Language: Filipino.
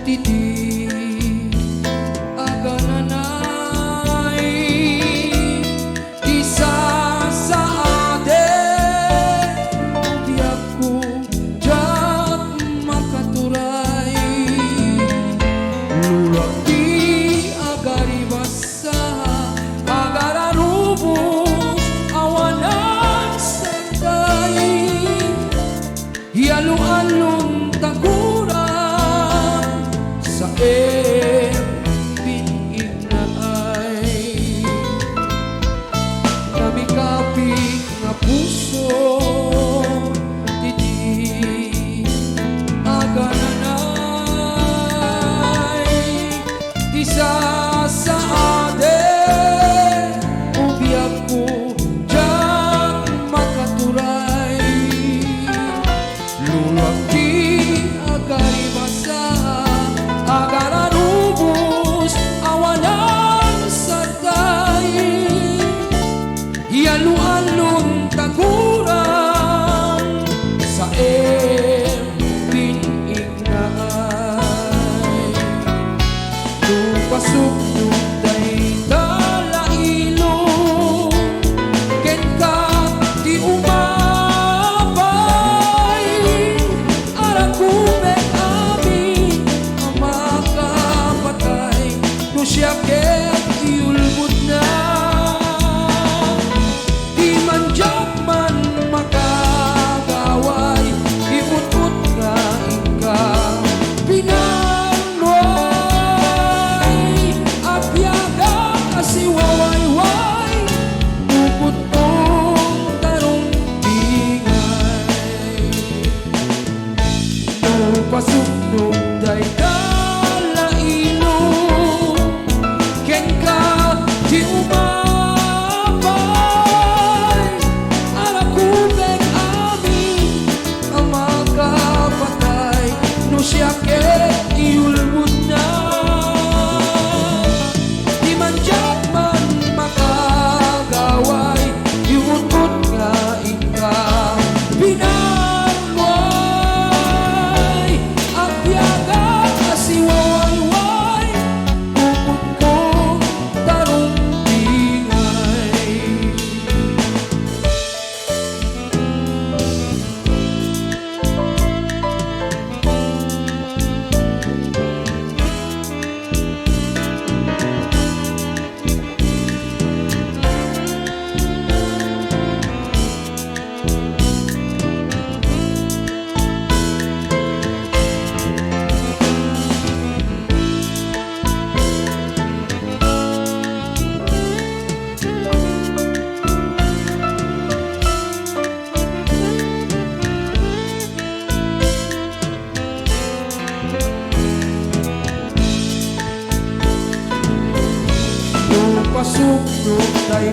titi agananay isa sa ade biyak ko jak makaturay lurak di agari basa agararubos awanan sentay hialong-along taguran sa pinig na ay namikapig na puso titi agananay isa sa ade ubiyak ko diyan makaturay luwag di agari basa agararubos awanan sa tayo hialu-alun taguran sa pinig na ay lupasok nunday dalailo ken ka di umabay arakubek amin ang makapatay no siya ket iulbud na di man diyak man makagaway iut-ut nga ika pinanoy abyaga kasi wawayway bukod mong tarong bingay no pasuknog day dalailo ken ka di umabay arakubek amin ang makapatay no siya ket iulbud na di man diyak man makagaway iut-ut nga ika pinanoy abyaga kasi wawayway bukod kong tarong bingay pasuknog day